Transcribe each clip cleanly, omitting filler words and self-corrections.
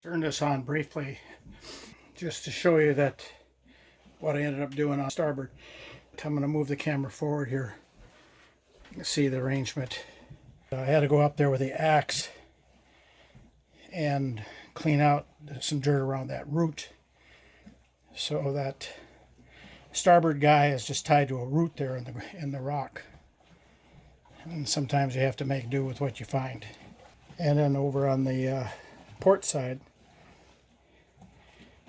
Turn this on briefly just to show you that what I ended up doing on starboard. I'm going to move the camera forward here. You can see the arrangement. I had to go up there with the axe and clean out some dirt around that root, so that starboard guy is just tied to a root there in the rock, and sometimes you have to make do with what you find. And then over on the port side,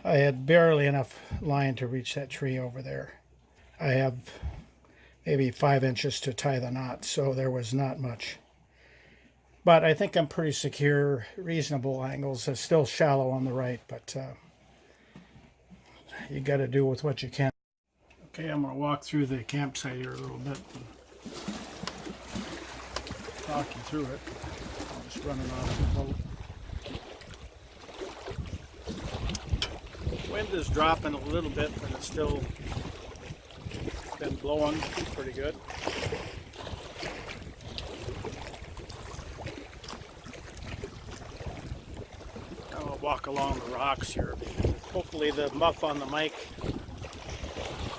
I had barely enough line to reach that tree over there. I have maybe 5 inches to tie the knot, so there was not much. But I think I'm pretty secure, reasonable angles. It's still shallow on the right, but you got to do with what you can. Okay, I'm going to walk through the campsite here a little bit and talk you through it. I'm just running out of the boat. Wind is dropping a little bit, but it's still been blowing pretty good. I'll walk along the rocks here. Hopefully the muff on the mic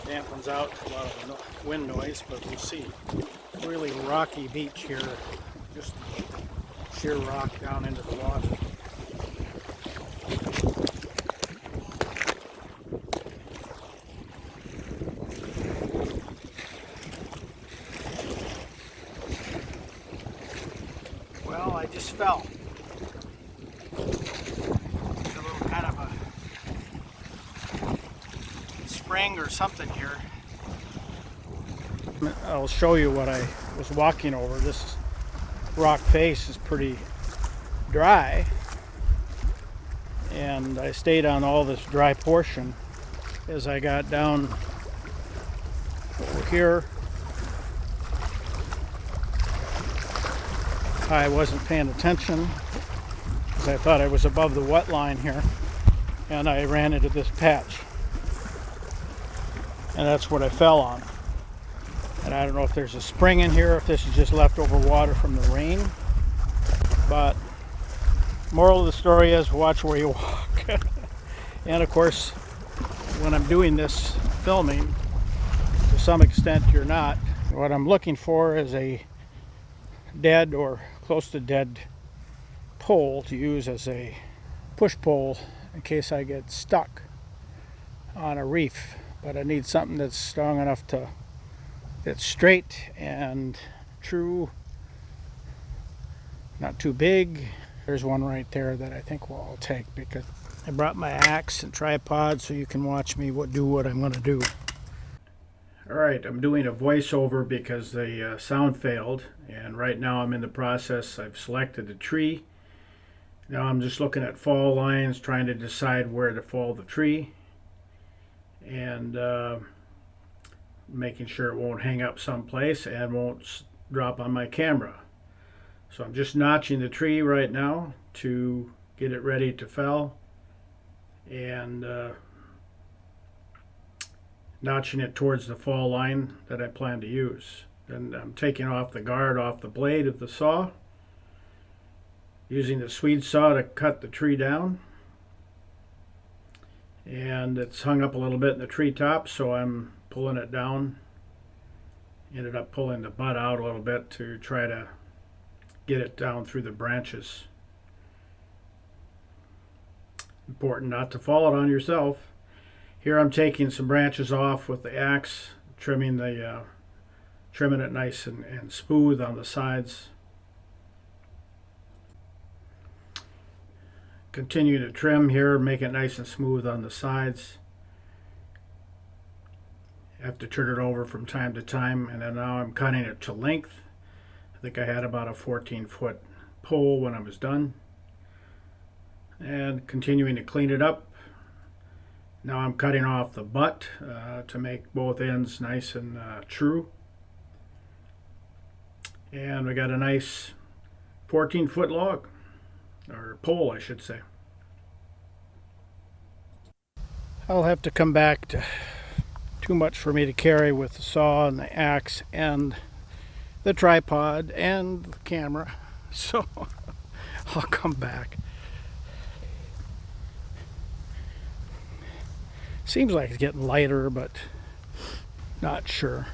dampens out a lot of the wind noise, but we'll see. Really rocky beach here, just sheer rock down into the water. Well, I just fell. It's a little kind of a spring or something here. I'll show you what I was walking over. This rock face is pretty dry, and I stayed on all this dry portion. As I got down over here, I wasn't paying attention because I thought I was above the wet line here, and I ran into this patch, and that's what I fell on. And I don't know if there's a spring in here, if this is just leftover water from the rain, but moral of the story is watch where you walk. And of course, when I'm doing this filming, to some extent you're not. What I'm looking for is a dead or close to dead pole to use as a push pole in case I get stuck on a reef. But I need something that's strong enough to that's straight and true, not too big. There's one right there that I think I'll take, because I brought my axe and tripod so you can watch me do what I'm going to do. Alright, I'm doing a voiceover because the sound failed, and right now I'm in the process. I've selected a tree. Now I'm just looking at fall lines, trying to decide where to fall the tree, and making sure it won't hang up someplace and won't drop on my camera. So I'm just notching the tree right now to get it ready to fell, and notching it towards the fall line that I plan to use. Then I'm taking off the guard off the blade of the saw, using the Swede saw to cut the tree down. And it's hung up a little bit in the treetop, so I'm pulling it down. Ended up pulling the butt out a little bit to try to get it down through the branches. Important not to fall it on yourself. Here I'm taking some branches off with the axe, trimming it nice and smooth on the sides. Continue to trim here, make it nice and smooth on the sides. Have to turn it over from time to time, and then now I'm cutting it to length. I think I had about a 14-foot pole when I was done. And continuing to clean it up. Now I'm cutting off the butt to make both ends nice and true. And we got a nice 14-foot log, or pole I should say. I'll have to come back to too much for me to carry with the saw and the axe and the tripod and the camera, so I'll come back. Seems like it's getting lighter, but not sure.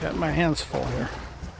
Got my hands full here.